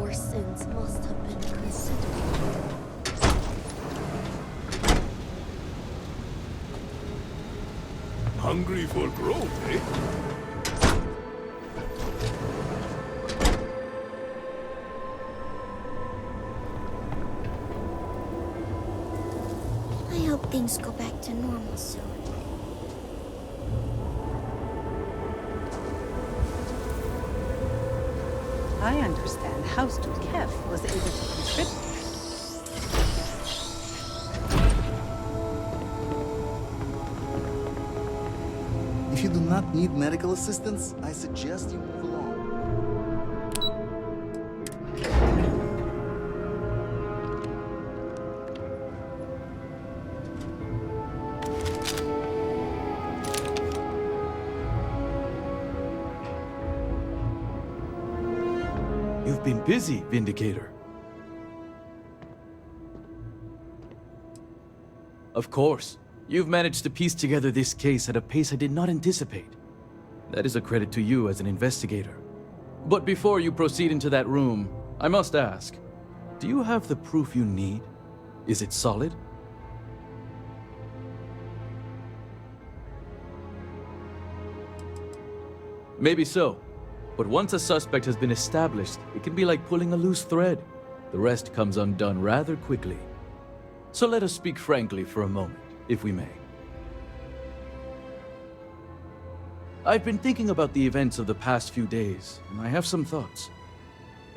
Our sins must have been considerable. Hungry for growth, eh? I hope things go back to normal soon. I understand House Kef was able to contribute. If you do not need medical assistance, I suggest you move along. You've been busy, Vindicator. Of course. You've managed to piece together this case at a pace I did not anticipate. That is a credit to you as an investigator. But before you proceed into that room, I must ask, do you have the proof you need? Is it solid? Maybe so. But once a suspect has been established, it can be like pulling a loose thread. The rest comes undone rather quickly. So let us speak frankly for a moment, if we may. I've been thinking about the events of the past few days, and I have some thoughts.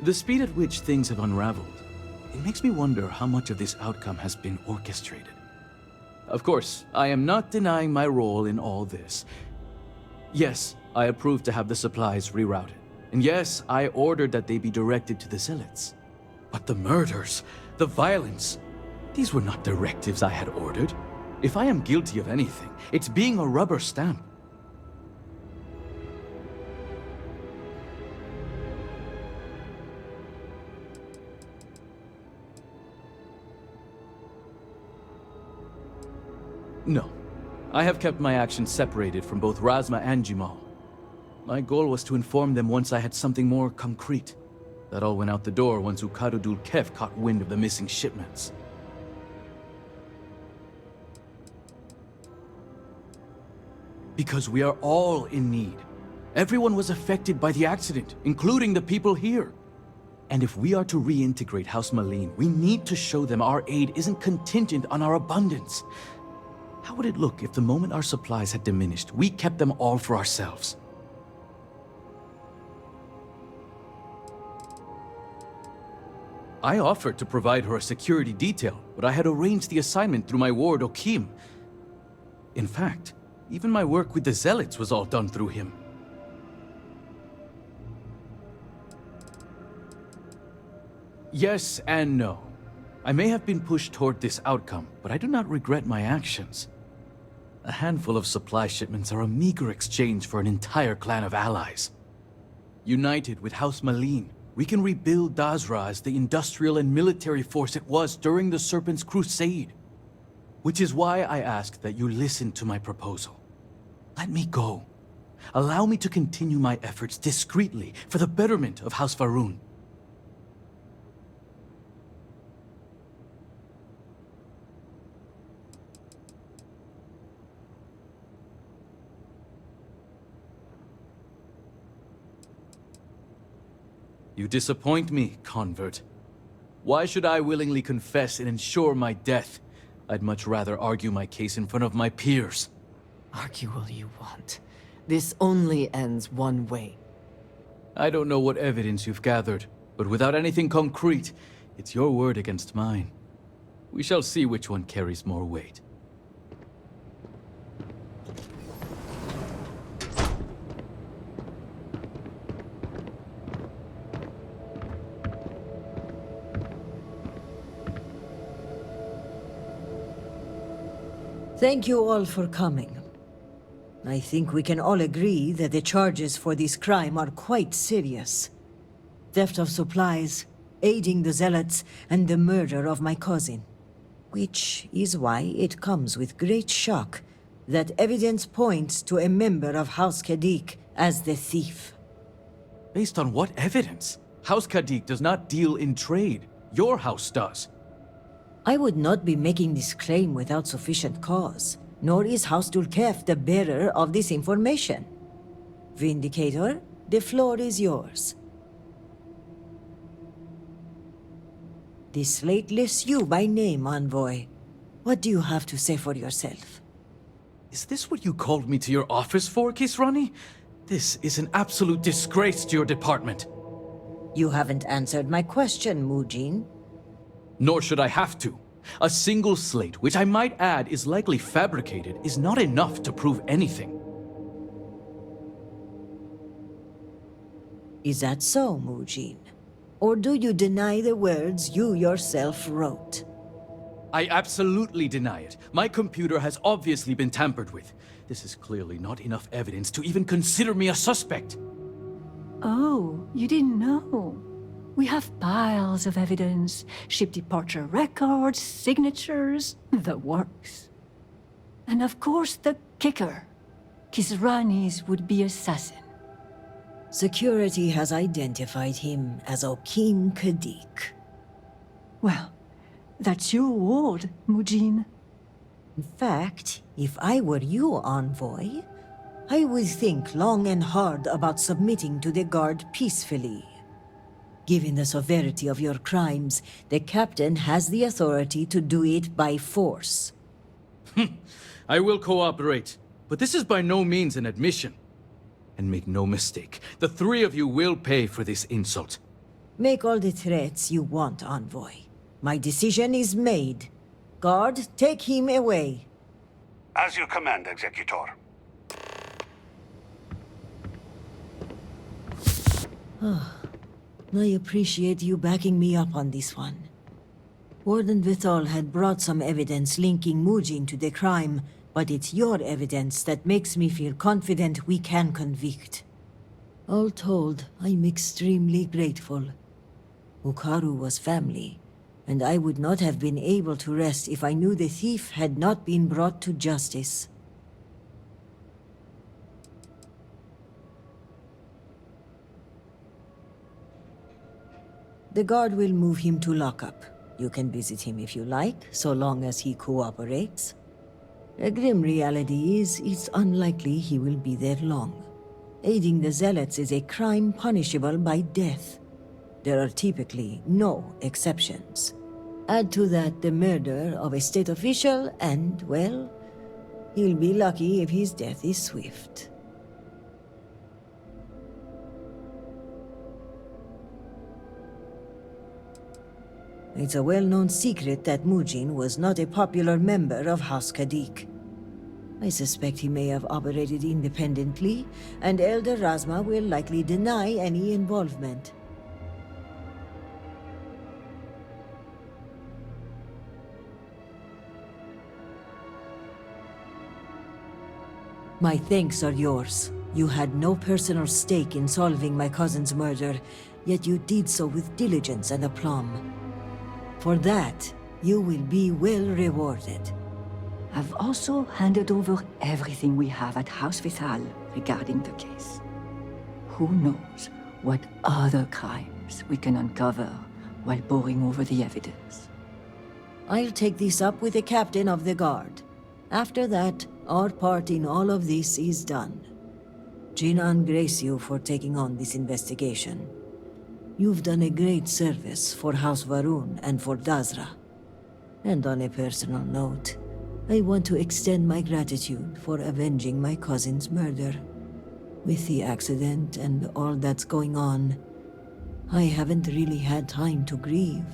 The speed at which things have unraveled, it makes me wonder how much of this outcome has been orchestrated. Of course, I am not denying my role in all this. Yes, I approved to have the supplies rerouted. And yes, I ordered that they be directed to the zealots. But the murders, the violence, these were not directives I had ordered. If I am guilty of anything, it's being a rubber stamp. No. I have kept my actions separated from both Razma and Jimal. My goal was to inform them once I had something more concrete. That all went out the door once Ukadudul Kef caught wind of the missing shipments. Because we are all in need. Everyone was affected by the accident, including the people here. And if we are to reintegrate House Malene, we need to show them our aid isn't contingent on our abundance. How would it look if the moment our supplies had diminished, we kept them all for ourselves? I offered to provide her a security detail, but I had arranged the assignment through my ward, Okim. In fact, even my work with the Zealots was all done through him. Yes and no. I may have been pushed toward this outcome, but I do not regret my actions. A handful of supply shipments are a meager exchange for an entire clan of allies. United with House Malene, we can rebuild Dazra as the industrial and military force it was during the Serpent's Crusade. Which is why I ask that you listen to my proposal. Let me go. Allow me to continue my efforts discreetly for the betterment of House Varun. You disappoint me, convert. Why should I willingly confess and ensure my death? I'd much rather argue my case in front of my peers. Argue all you want. This only ends one way. I don't know what evidence you've gathered, but without anything concrete, it's your word against mine. We shall see which one carries more weight. Thank you all for coming. I think we can all agree that the charges for this crime are quite serious. Theft of supplies, aiding the Zealots, and the murder of my cousin. Which is why it comes with great shock that evidence points to a member of House Kadik as the thief. Based on what evidence? House Kadik does not deal in trade. Your house does. I would not be making this claim without sufficient cause, nor is House Dulkef the bearer of this information. Vindicator, the floor is yours. This slate lists you by name, Envoy. What do you have to say for yourself? Is this what you called me to your office for, Kisrani? This is an absolute disgrace to your department. You haven't answered my question, Mujin. Nor should I have to. A single slate, which I might add is likely fabricated, is not enough to prove anything. Is that so, Mujin? Or do you deny the words you yourself wrote? I absolutely deny it. My computer has obviously been tampered with. This is clearly not enough evidence to even consider me a suspect. Oh, you didn't know? We have piles of evidence, ship departure records, signatures, the works. And of course the kicker. Kisrani's would-be assassin. Security has identified him as Okim Kadik. Well, that's your ward, Mujin. In fact, if I were you, Envoy, I would think long and hard about submitting to the Guard peacefully. Given the severity of your crimes, the Captain has the authority to do it by force. I will cooperate, but this is by no means an admission. And make no mistake, the three of you will pay for this insult. Make all the threats you want, Envoy. My decision is made. Guard, take him away. As you command, Executor. I appreciate you backing me up on this one. Warden Vithal had brought some evidence linking Mujin to the crime, but it's your evidence that makes me feel confident we can convict. All told, I'm extremely grateful. Ukaru was family, and I would not have been able to rest if I knew the thief had not been brought to justice. The guard will move him to lockup. You can visit him if you like, so long as he cooperates. A grim reality is, it's unlikely he will be there long. Aiding the Zealots is a crime punishable by death. There are typically no exceptions. Add to that the murder of a state official and, well, he'll be lucky if his death is swift. It's a well-known secret that Mujin was not a popular member of House Kadik. I suspect he may have operated independently, and Elder Razma will likely deny any involvement. My thanks are yours. You had no personal stake in solving my cousin's murder, yet you did so with diligence and aplomb. For that, you will be well rewarded. I've also handed over everything we have at House Vithal regarding the case. Who knows what other crimes we can uncover while poring over the evidence. I'll take this up with the captain of the guard. After that, our part in all of this is done. Jinan grace you for taking on this investigation. You've done a great service for House Varun and for Dazra. And on a personal note, I want to extend my gratitude for avenging my cousin's murder. With the accident and all that's going on, I haven't really had time to grieve.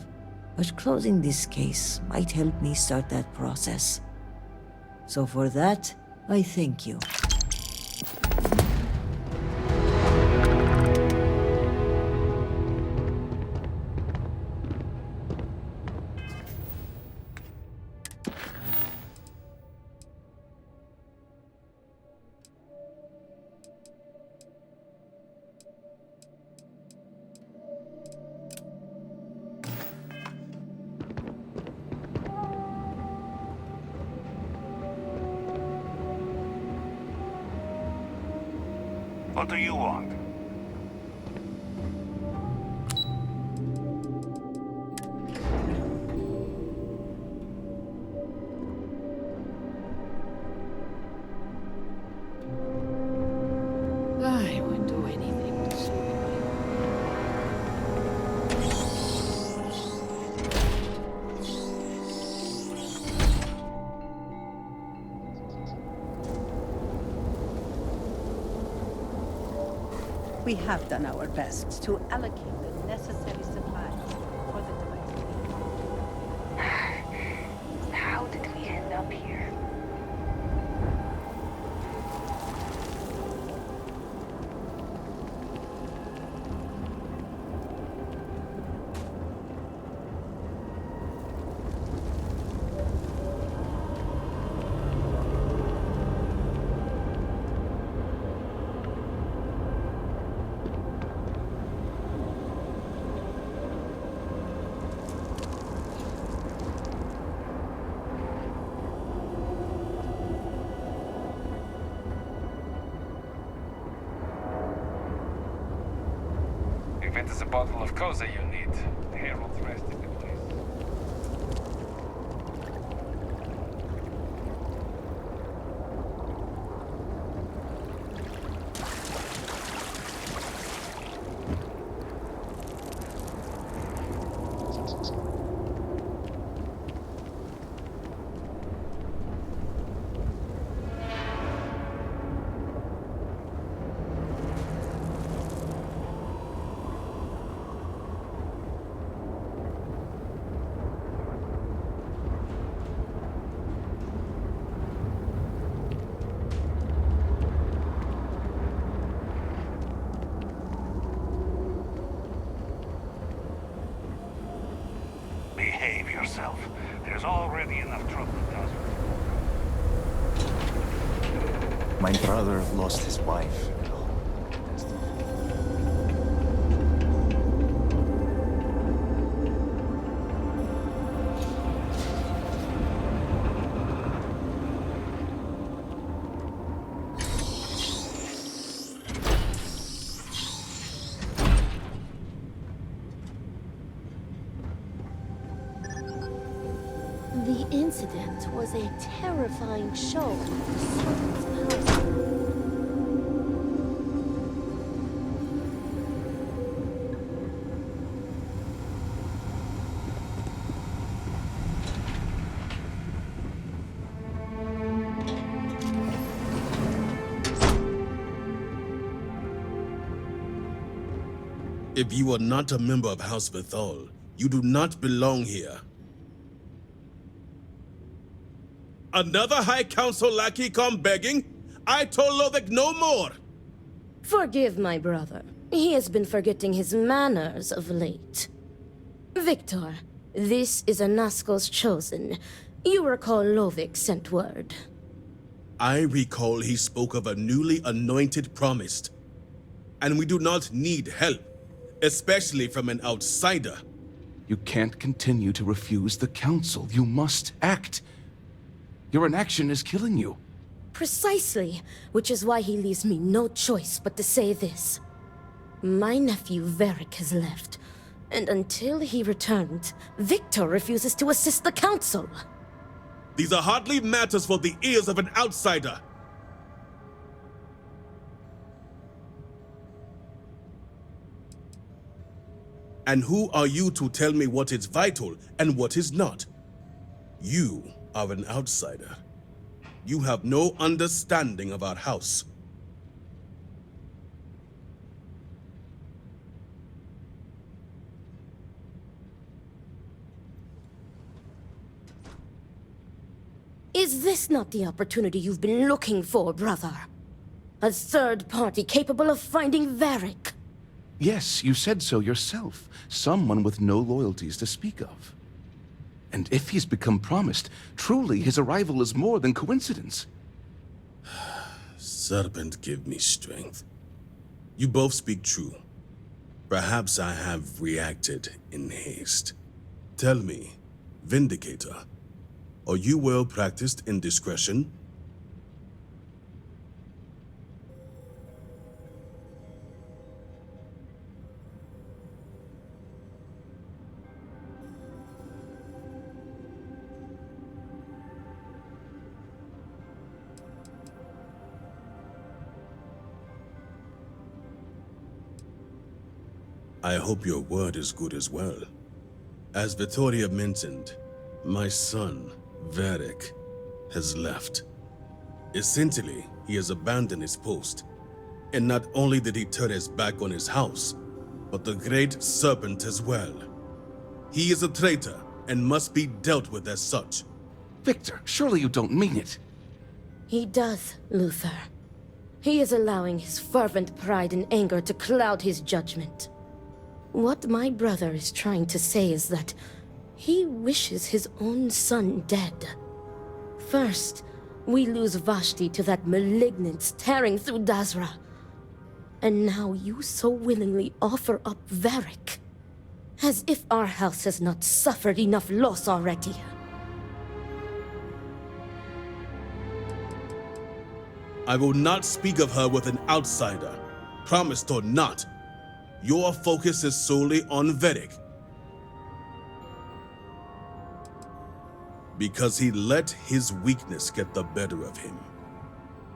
But closing this case might help me start that process. So for that, I thank you. What do you want? We have done our best to allocate the necessary supplies for the device. How did we end up here? If it is a bottle of Koza you need, the herald's rest in the place. Behave yourself. There's already enough trouble with us. My brother lost his wife. The incident was a terrifying show of the serpent's power. If you are not a member of House Vithal, you do not belong here. Another High Council lackey come begging? I told Lovick no more! Forgive my brother. He has been forgetting his manners of late. Victor, this is Anaskel's chosen. You recall Lovick sent word. I recall he spoke of a newly anointed promised. And we do not need help, especially from an outsider. You can't continue to refuse the council. You must act. Your inaction is killing you. Precisely, which is why he leaves me no choice but to say this. My nephew Varric has left, and until he returns, Victor refuses to assist the council. These are hardly matters for the ears of an outsider. And who are you to tell me what is vital and what is not? You are an outsider. You have no understanding of our house. Is this not the opportunity you've been looking for, brother? A third party capable of finding Varric? Yes, you said so yourself. Someone with no loyalties to speak of. And if he's become promised, truly his arrival is more than coincidence. Serpent, give me strength. You both speak true. Perhaps I have reacted in haste. Tell me, Vindicator, are you well practiced in discretion? I hope your word is good as well. As Vittoria mentioned, my son, Varric, has left. Essentially, he has abandoned his post. And not only did he turn his back on his house, but the Great Serpent as well. He is a traitor and must be dealt with as such. Victor, surely you don't mean it. He does, Luther. He is allowing his fervent pride and anger to cloud his judgment. What my brother is trying to say is that he wishes his own son dead. First, we lose Vashti to that malignance tearing through Dazra. And now you so willingly offer up Varric. As if our house has not suffered enough loss already. I will not speak of her with an outsider, promised or not. Your focus is solely on Varric. Because he let his weakness get the better of him.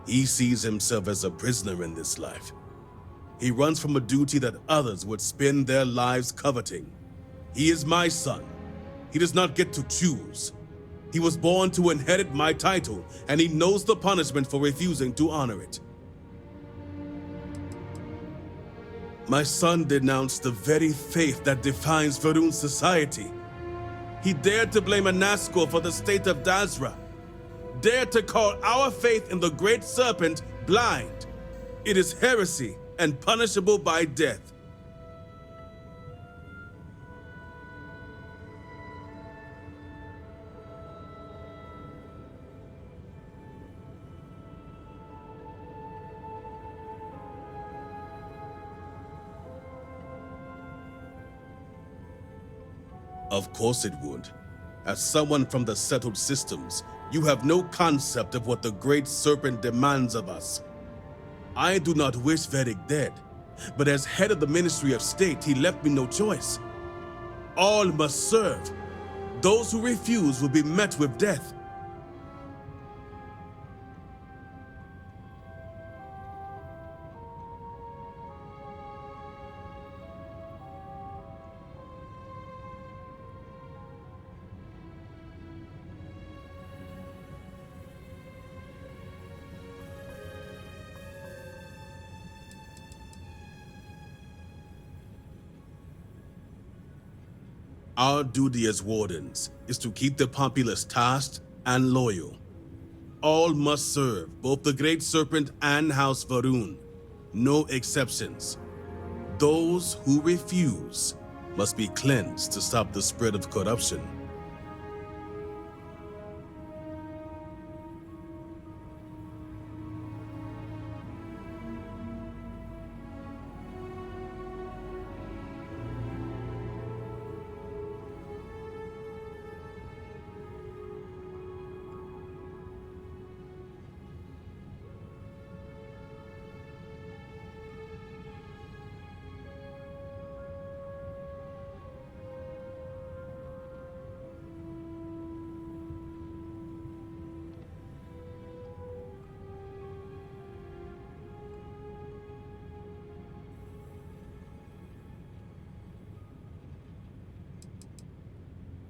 He sees himself as a prisoner in this life. He runs from a duty that others would spend their lives coveting. He is my son. He does not get to choose. He was born to inherit my title, and he knows the punishment for refusing to honor it. My son denounced the very faith that defines Va'ruun's society. He dared to blame Anasco for the state of Dazra. Dared to call our faith in the Great Serpent blind. It is heresy and punishable by death. Of course it would. As someone from the settled systems, you have no concept of what the Great Serpent demands of us. I do not wish Varric dead, but as head of the Ministry of State, he left me no choice. All must serve. Those who refuse will be met with death. Our duty as wardens is to keep the populace tasked and loyal. All must serve, both the Great Serpent and House Va'ruun. No exceptions. Those who refuse must be cleansed to stop the spread of corruption.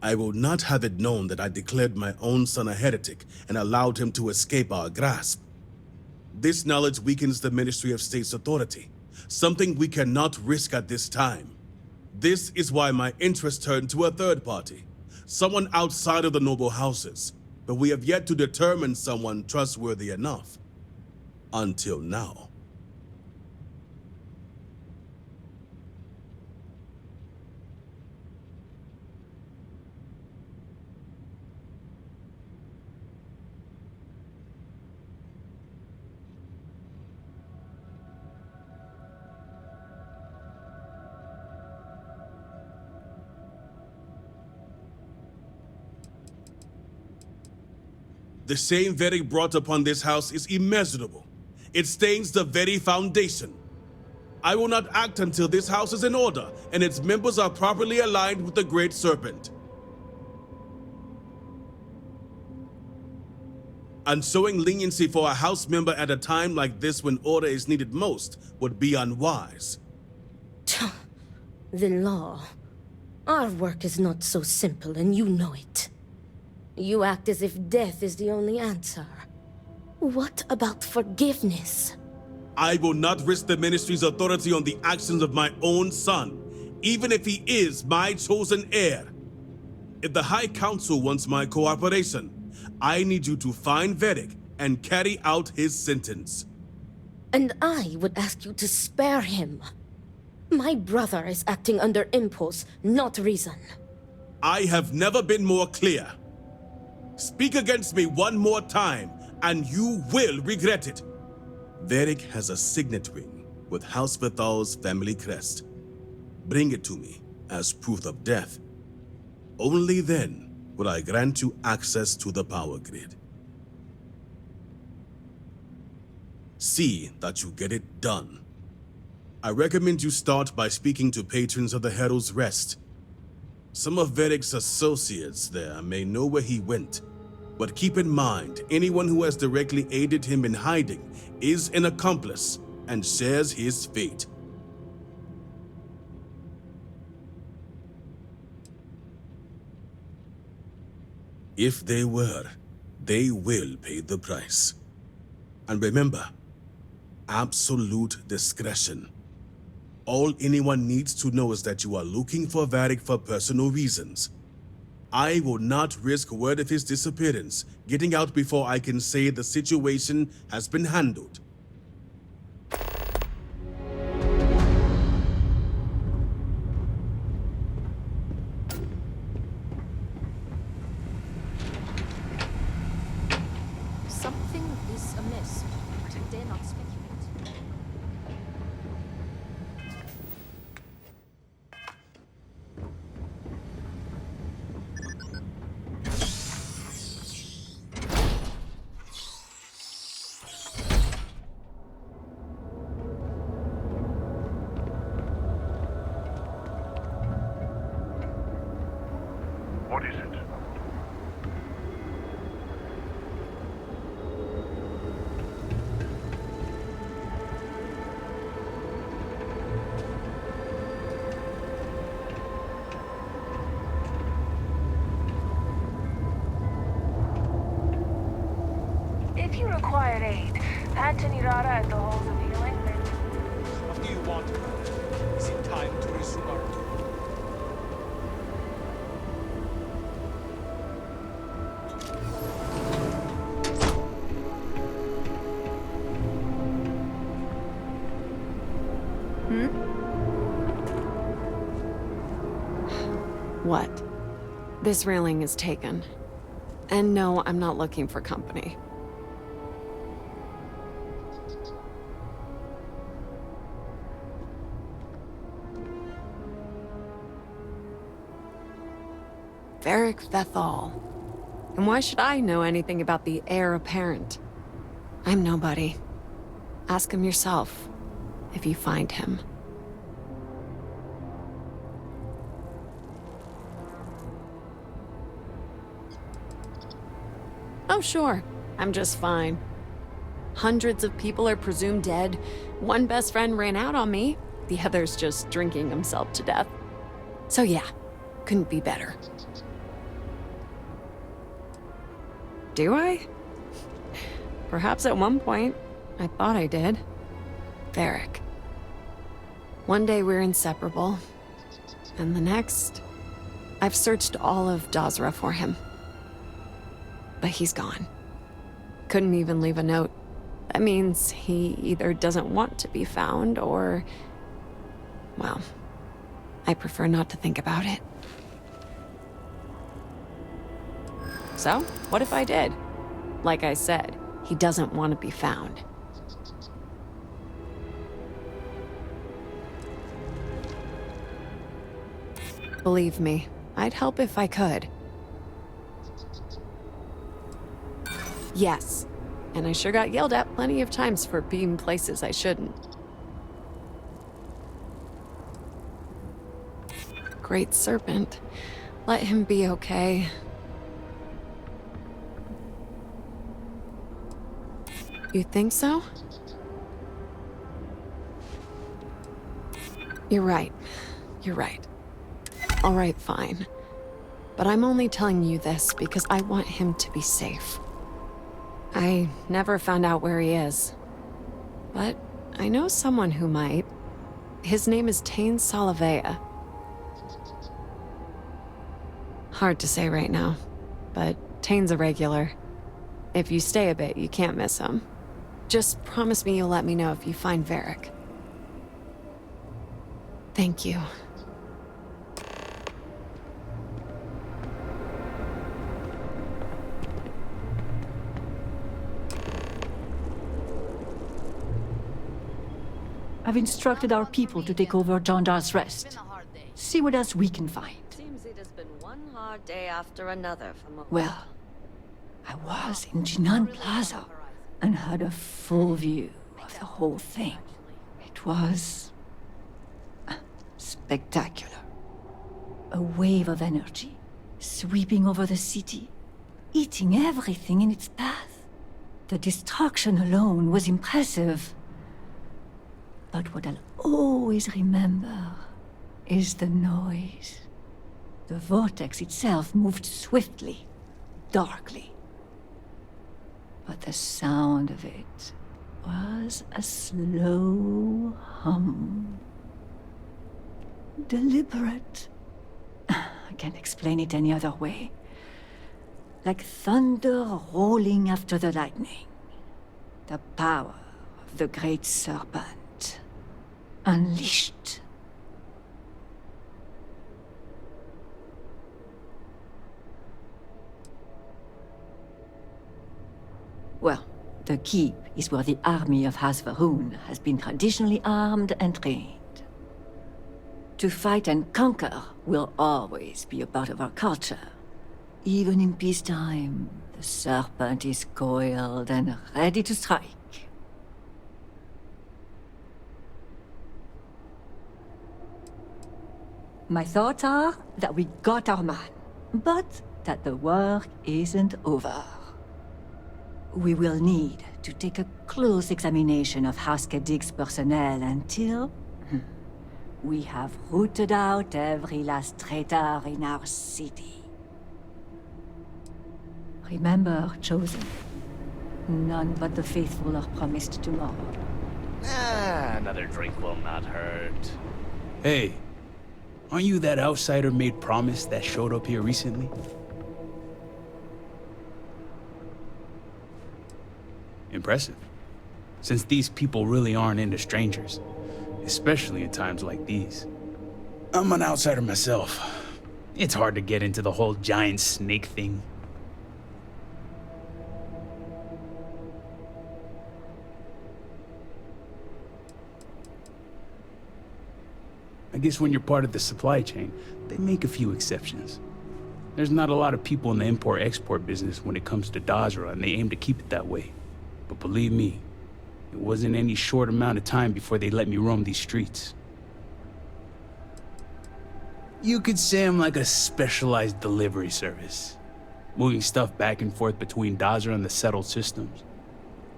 I will not have it known that I declared my own son a heretic and allowed him to escape our grasp. This knowledge weakens the Ministry of State's authority, something we cannot risk at this time. This is why my interest turned to a third party, someone outside of the noble houses, but we have yet to determine someone trustworthy enough. Until now. The shame Varric brought upon this house is immeasurable. It stains the very foundation. I will not act until this house is in order and its members are properly aligned with the Great Serpent. And showing leniency for a house member at a time like this when order is needed most would be unwise. The law. Our work is not so simple, and you know it. You act as if death is the only answer. What about forgiveness? I will not risk the Ministry's authority on the actions of my own son, even if he is my chosen heir. If the High Council wants my cooperation, I need you to find Varric and carry out his sentence. And I would ask you to spare him. My brother is acting under impulse, not reason. I have never been more clear. Speak against me one more time, and you will regret it. Varric has a signet ring with House Vithal's family crest. Bring it to me as proof of death. Only then will I grant you access to the power grid. See that you get it done. I recommend you start by speaking to patrons of the Herald's Rest. Some of Varric's associates there may know where he went, but keep in mind, anyone who has directly aided him in hiding is an accomplice and shares his fate. If they were, they will pay the price. And remember, absolute discretion. All anyone needs to know is that you are looking for Varric for personal reasons. I will not risk word of his disappearance getting out before I can say the situation has been handled. Something is amiss, but I dare not speculate. What is it? If you required aid, Anthony Rara at the Halls of Healing. What do you want? Is it time to resume our tour? What? This railing is taken. And no, I'm not looking for company. Varric Vethal. And why should I know anything about the heir apparent? I'm nobody. Ask him yourself, if you find him. Oh, sure. I'm just fine. Hundreds of people are presumed dead. One best friend ran out on me. The other's just drinking himself to death. So yeah, couldn't be better. Do I? Perhaps at one point, I thought I did. Varric. One day we're inseparable, and the next, I've searched all of Dazra for him. But he's gone. Couldn't even leave a note. That means he either doesn't want to be found or... well, I prefer not to think about it. So, what if I did? Like I said, he doesn't want to be found. Believe me, I'd help if I could. Yes, and I sure got yelled at plenty of times for being places I shouldn't. Great Serpent. Let him be okay. You think so? You're right. You're right. All right, fine. But I'm only telling you this because I want him to be safe. I never found out where he is. But I know someone who might. His name is Tain Salavea. Hard to say right now, but Tain's a regular. If you stay a bit, you can't miss him. Just promise me you'll let me know if you find Varric. Thank you. I've instructed our people to take over Jondar's Rest. See what else we can find. Seems it has been one hard day after another for most. Well, I was in Jinan Plaza and had a full view of the whole thing. It was spectacular. A wave of energy sweeping over the city, eating everything in its path. The destruction alone was impressive. But what I'll always remember is the noise. The vortex itself moved swiftly, darkly. But the sound of it was a slow hum. Deliberate. I can't explain it any other way. Like thunder rolling after the lightning. The power of the great serpent. Unleashed. Well, the keep is where the army of Hasvahoon has been traditionally armed and trained. To fight and conquer will always be a part of our culture. Even in peacetime, the serpent is coiled and ready to strike. My thoughts are that we got our man, but that the work isn't over. We will need to take a close examination of House Kadig's personnel until we have rooted out every last traitor in our city. Remember, Chosen, none but the faithful are promised tomorrow. Another drink will not hurt. Hey. Aren't you that outsider made promise that showed up here recently? Impressive. Since these people really aren't into strangers, especially in times like these. I'm an outsider myself. It's hard to get into the whole giant snake thing. I guess when you're part of the supply chain, they make a few exceptions. There's not a lot of people in the import-export business when it comes to Dazra, and they aim to keep it that way. But believe me, it wasn't any short amount of time before they let me roam these streets. You could say I'm like a specialized delivery service, moving stuff back and forth between Dazra and the settled systems.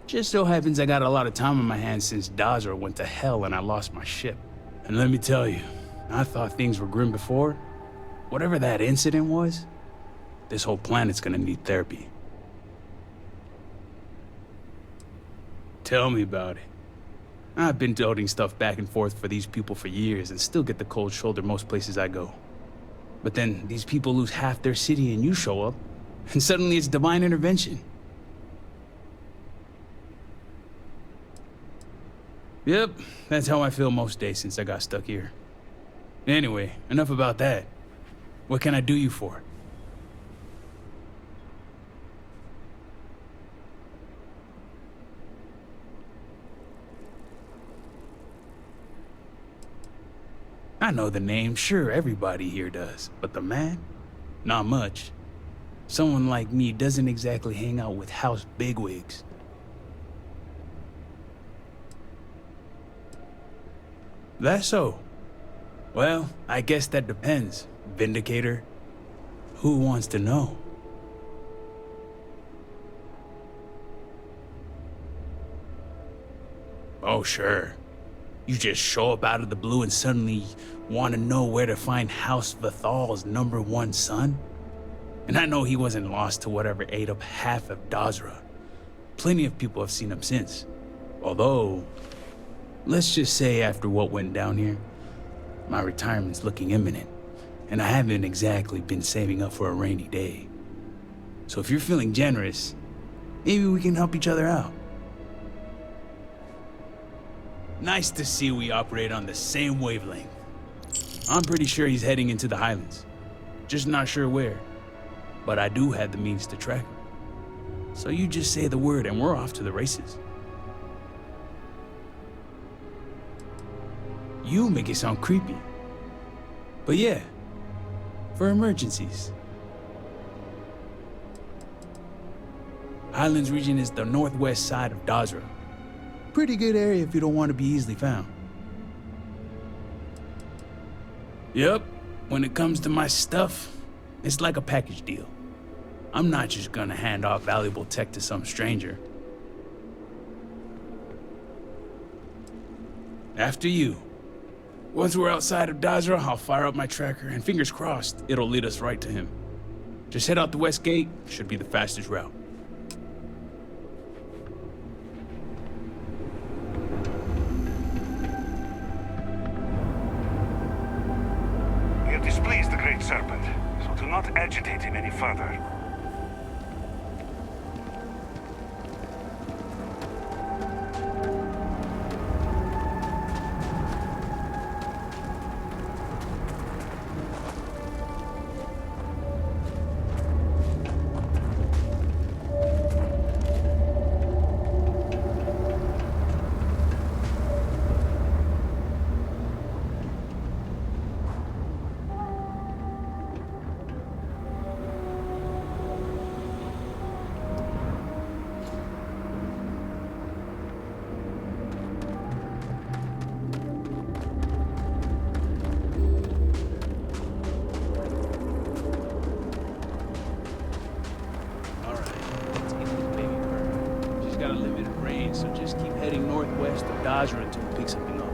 Just so happens I got a lot of time on my hands since Dazra went to hell and I lost my ship. And let me tell you, I thought things were grim before. Whatever that incident was, this whole planet's gonna need therapy. Tell me about it. I've been toting stuff back and forth for these people for years and still get the cold shoulder most places I go. But then these people lose half their city and you show up, and suddenly it's divine intervention. Yep, that's how I feel most days since I got stuck here. Anyway, enough about that. What can I do you for? I know the name, sure, everybody here does. But the man? Not much. Someone like me doesn't exactly hang out with house bigwigs. That's so. Well, I guess that depends, Vindicator. Who wants to know? Oh, sure. You just show up out of the blue and suddenly want to know where to find House Vathal's #1 son? And I know he wasn't lost to whatever ate up half of Dazra. Plenty of people have seen him since. Although, Let's just say after what went down here, my retirement's looking imminent, and I haven't exactly been saving up for a rainy day. So if you're feeling generous, maybe we can help each other out. Nice to see we operate on the same wavelength. I'm pretty sure he's heading into the Highlands. Just not sure where. But I do have the means to track him. So you just say the word and we're off to the races. You make it sound creepy. But yeah, for emergencies. Highlands region is the northwest side of Dazra. Pretty good area if you don't want to be easily found. Yep, when it comes to my stuff, it's like a package deal. I'm not just gonna hand off valuable tech to some stranger. After you. Once we're outside of Dazra, I'll fire up my tracker, and fingers crossed, it'll lead us right to him. Just head out the west gate, should be the fastest route. You have displeased the Great Serpent, so do not agitate him any further. So just keep heading northwest of Dazra until we pick something up.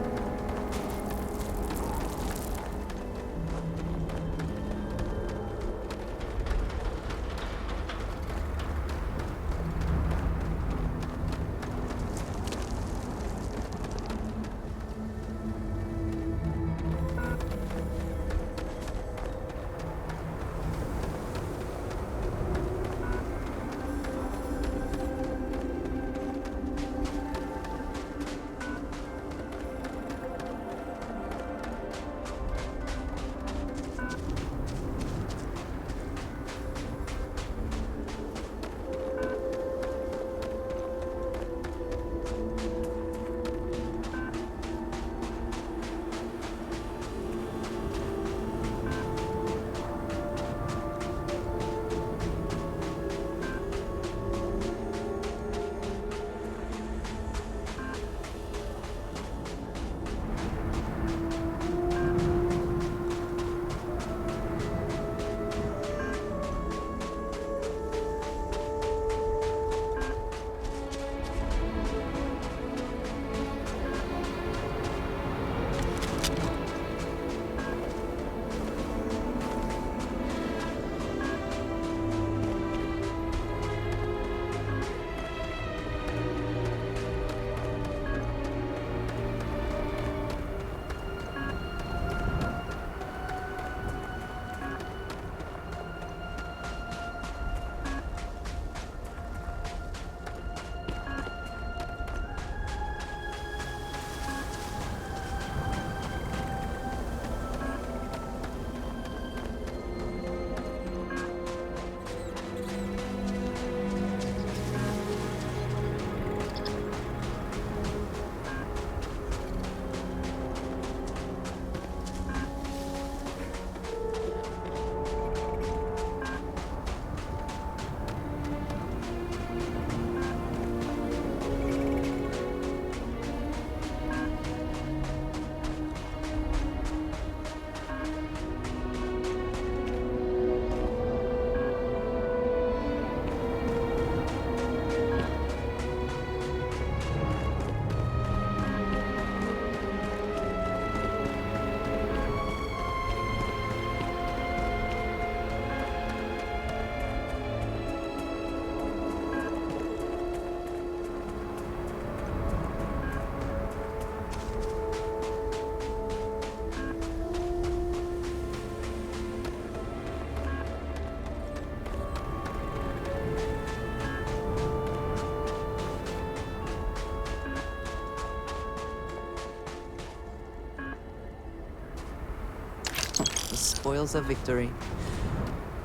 The spoils of victory.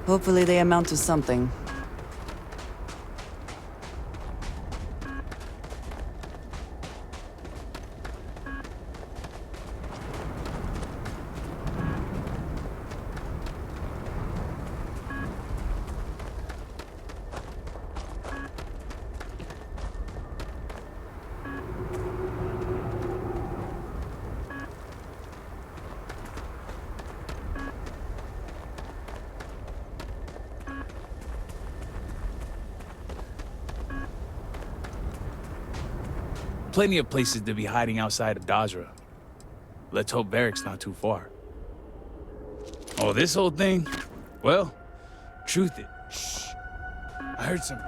Hopefully they amount to something. Plenty of places to be hiding outside of Dazra. Let's hope Varric's not too far. Oh, this whole thing? Well, truth is... Shh. I heard some...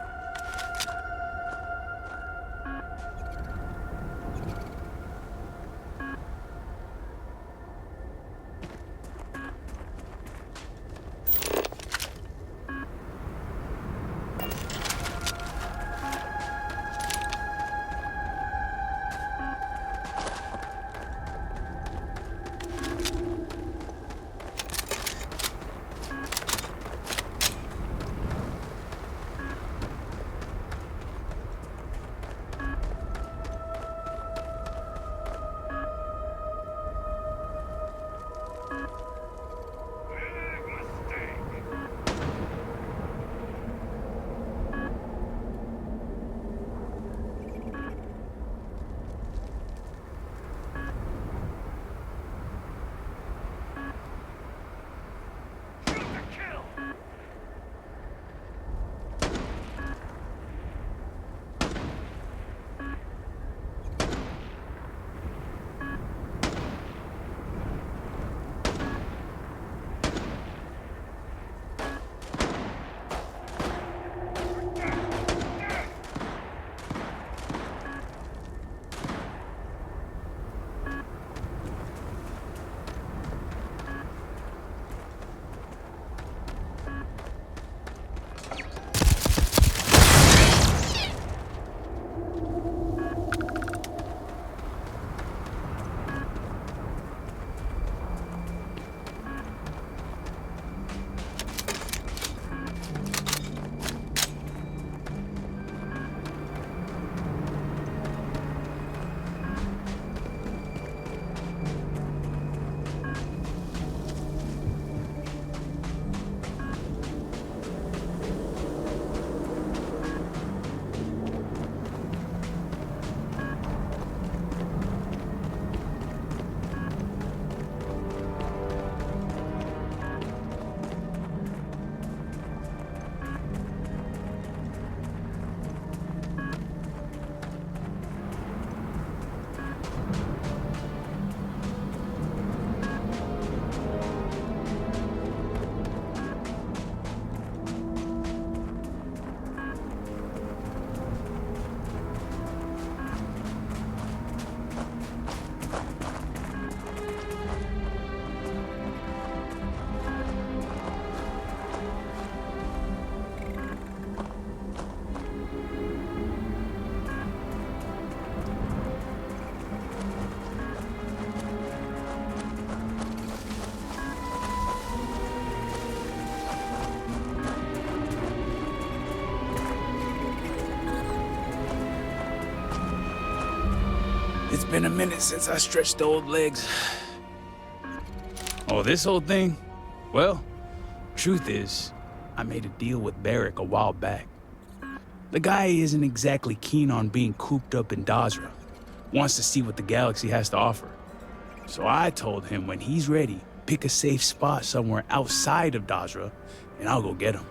It's been a minute since I stretched the old legs. Oh, this whole thing? Well, truth is, I made a deal with Varric a while back. The guy isn't exactly keen on being cooped up in Dazra. Wants to see what the galaxy has to offer. So I told him when he's ready, pick a safe spot somewhere outside of Dazra, and I'll go get him.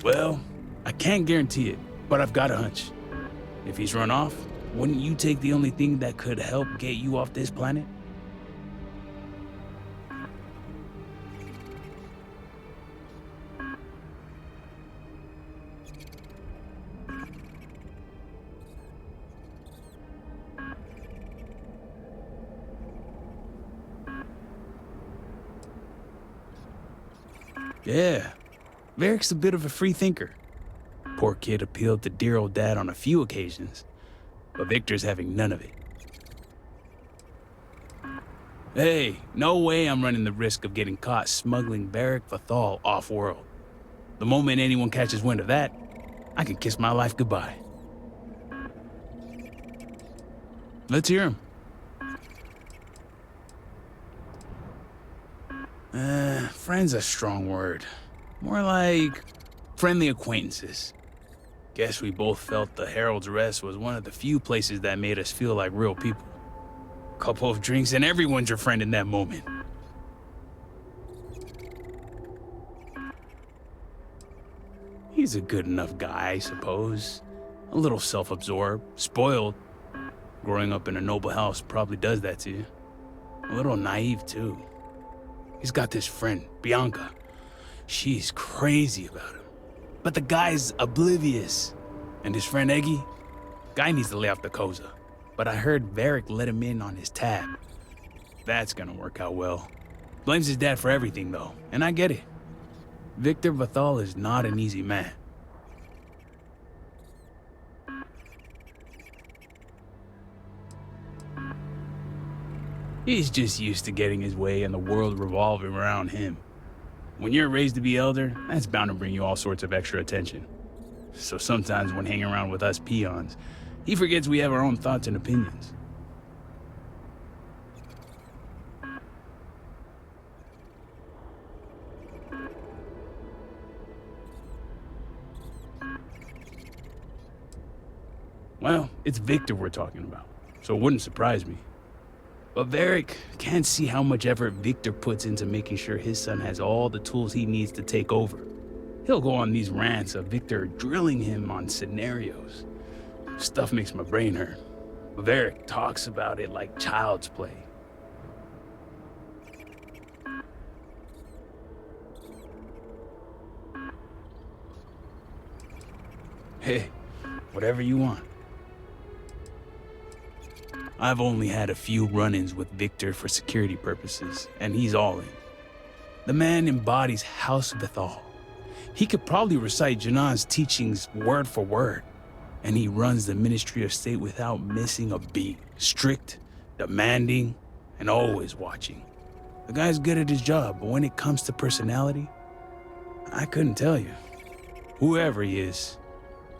Well, I can't guarantee it, but I've got a hunch. If he's run off, wouldn't you take the only thing that could help get you off this planet? Yeah, Varric's a bit of a free thinker. Poor kid appealed to dear old dad on a few occasions, but Victor's having none of it. Hey, no way I'm running the risk of getting caught smuggling Varric Vathal off-world. The moment anyone catches wind of that, I can kiss my life goodbye. Let's hear him. Friend's a strong word. More like friendly acquaintances. Guess we both felt the Herald's Rest was one of the few places that made us feel like real people. Couple of drinks and everyone's your friend in that moment. He's a good enough guy, I suppose. A little self-absorbed, spoiled. Growing up in a noble house probably does that to you. A little naive, too. He's got this friend, Bianca. She's crazy about him. But the guy's oblivious. And his friend Eggy? Guy needs to lay off the Koza. But I heard Varric let him in on his tab. That's gonna work out well. Blames his dad for everything, though, and I get it. Victor Vathal is not an easy man. He's just used to getting his way and the world revolving around him. When you're raised to be elder, that's bound to bring you all sorts of extra attention. So sometimes when hanging around with us peons, he forgets we have our own thoughts and opinions. Well, it's Victor we're talking about, so it wouldn't surprise me. But Varric can't see how much effort Victor puts into making sure his son has all the tools he needs to take over. He'll go on these rants of Victor drilling him on scenarios. Stuff makes my brain hurt. But Varric talks about it like child's play. Hey, whatever you want. I've only had a few run-ins with Victor for security purposes, and he's all in. The man embodies House Vathal. He could probably recite Janan's teachings word for word, and he runs the Ministry of State without missing a beat. Strict, demanding, and always watching. The guy's good at his job, but when it comes to personality, I couldn't tell you. Whoever he is,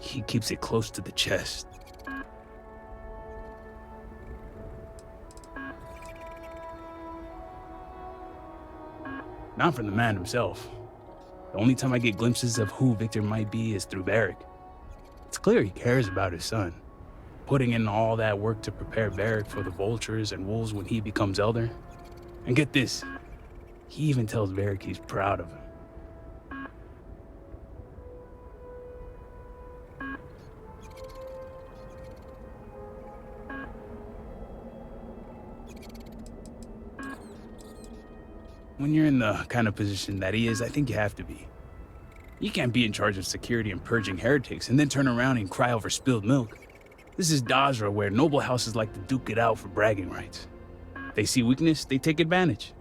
he keeps it close to the chest. Not from the man himself. The only time I get glimpses of who Victor might be is through Varric. It's clear he cares about his son, putting in all that work to prepare Varric for the vultures and wolves when he becomes elder. And get this, he even tells Varric he's proud of him. When you're in the kind of position that he is, I think you have to be. You can't be in charge of security and purging heretics and then turn around and cry over spilled milk. This is Dazra, where noble houses like to duke it out for bragging rights. They see weakness, they take advantage.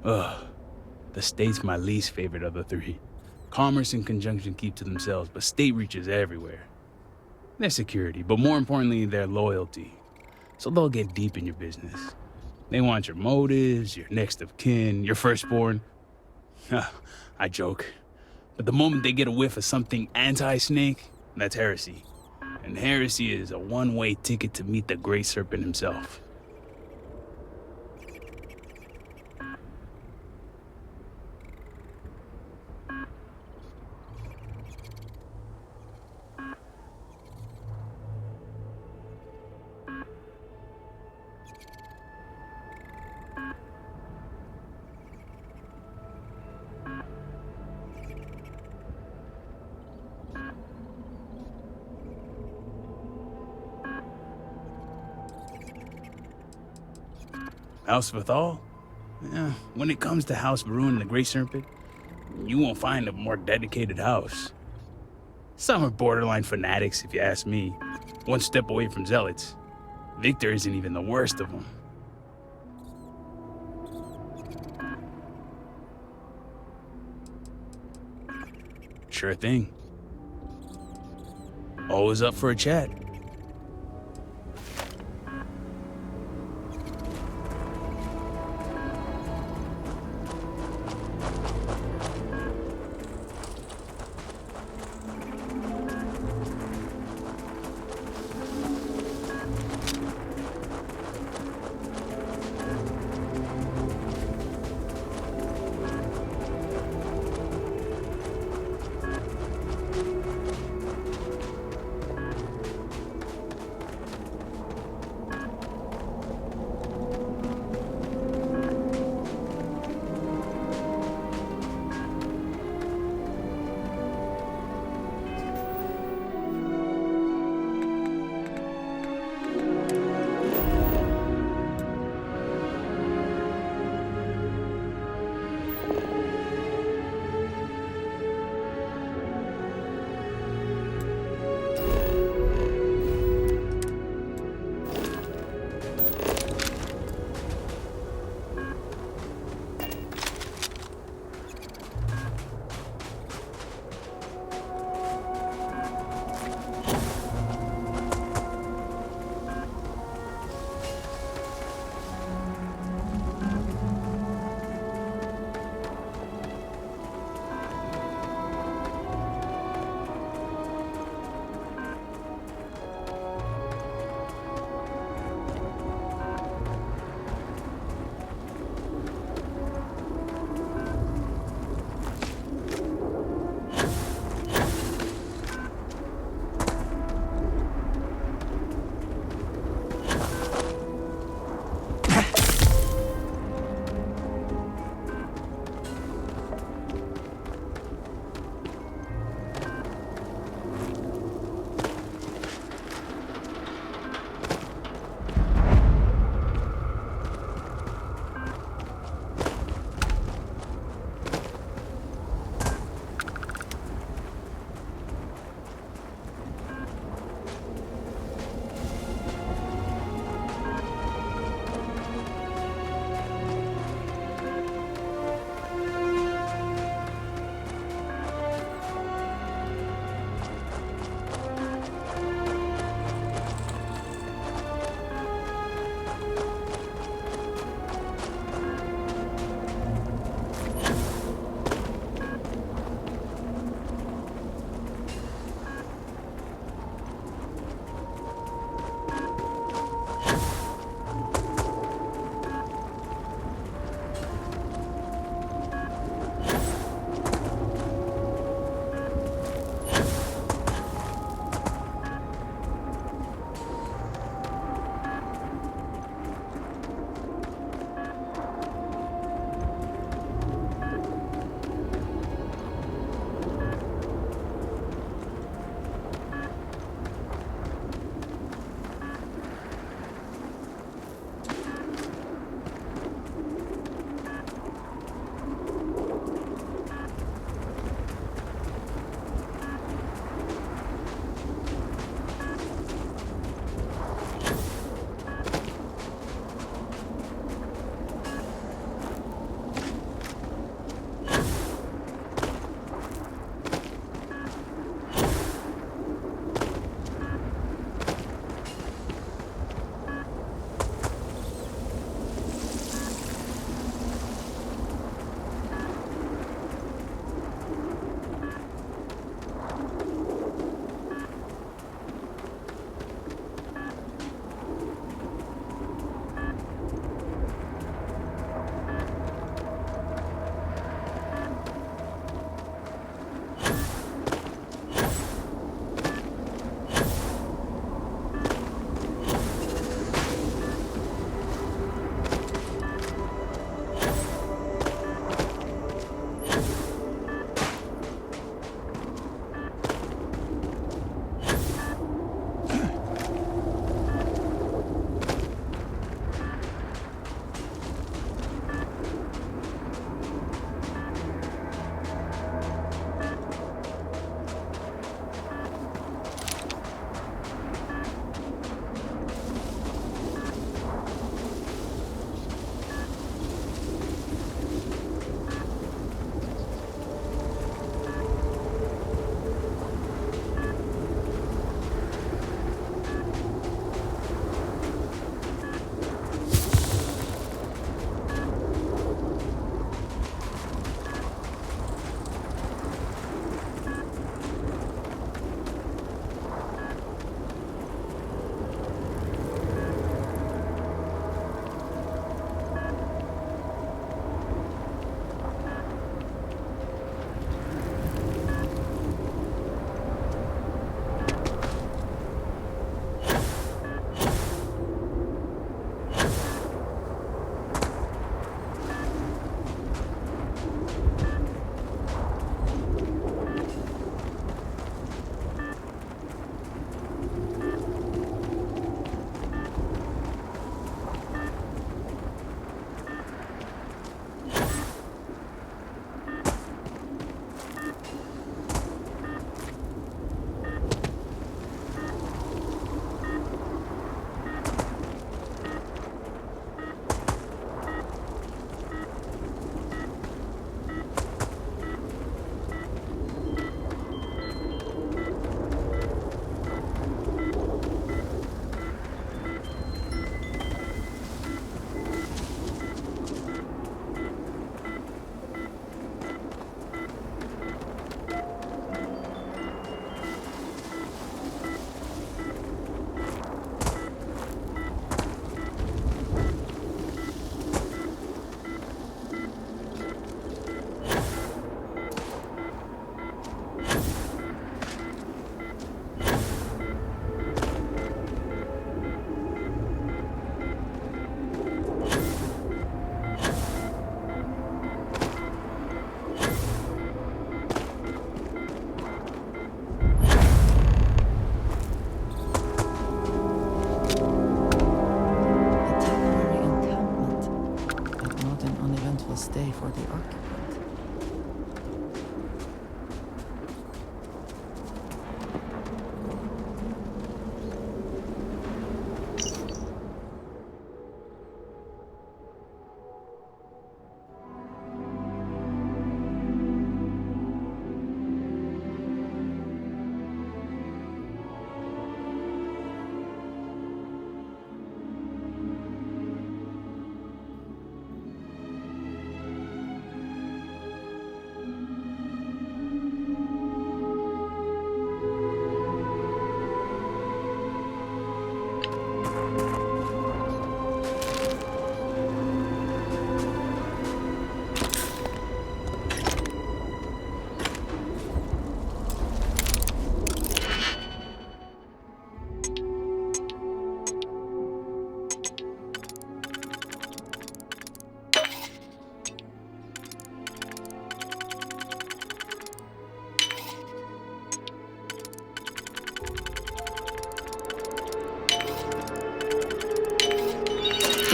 Ugh, the state's my least favorite of the three. Commerce and conjunction keep to themselves, but state reaches everywhere. Their security, but more importantly, their loyalty. So they'll get deep in your business. They want your motives, your next of kin, your firstborn. I joke. But the moment they get a whiff of something anti-snake, that's heresy. And heresy is a one-way ticket to meet the Great Serpent himself. House Vithal? Yeah, when it comes to House Varun and the Grey Serpent, you won't find a more dedicated house. Some are borderline fanatics, if you ask me. One step away from zealots. Victor isn't even the worst of them. Sure thing. Always up for a chat.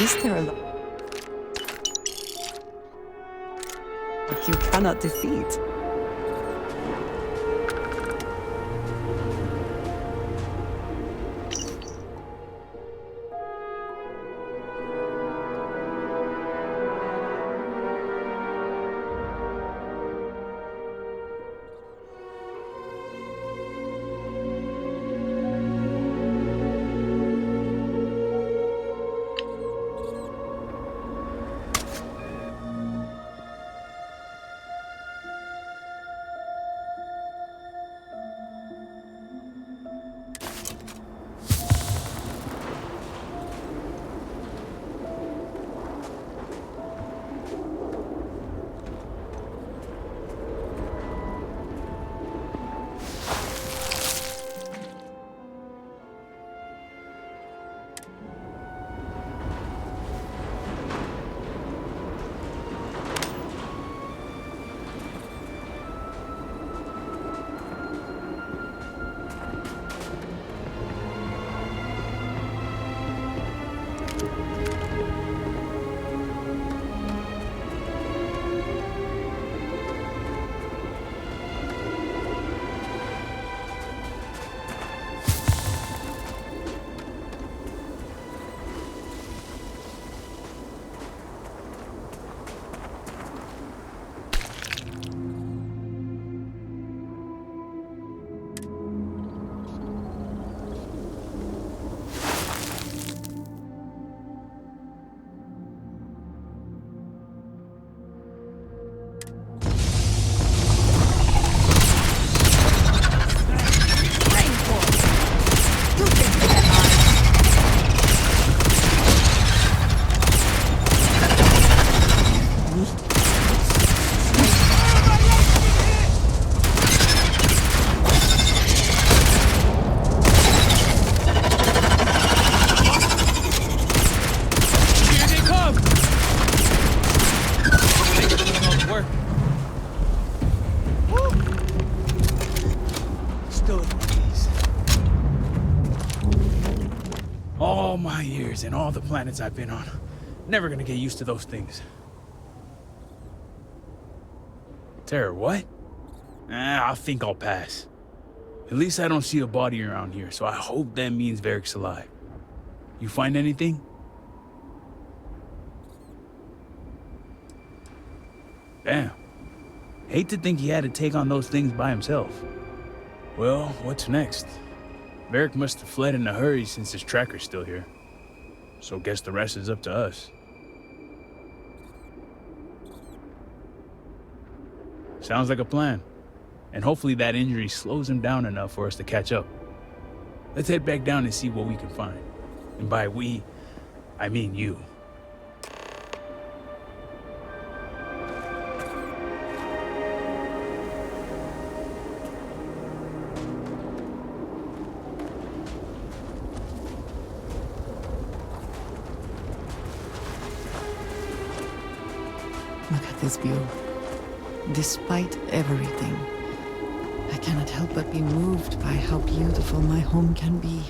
Is there a lot you cannot defeat? All my years and all the planets I've been on. Never gonna get used to those things. Terror, what? I think I'll pass. At least I don't see a body around here, so I hope that means Varric's alive. You find anything? Damn. Hate to think he had to take on those things by himself. Well, what's next? Varric must have fled in a hurry since his tracker's still here. So guess the rest is up to us. Sounds like a plan. And hopefully that injury slows him down enough for us to catch up. Let's head back down and see what we can find. And by we, I mean you. Look at this view. Despite everything, I cannot help but be moved by how beautiful my home can be.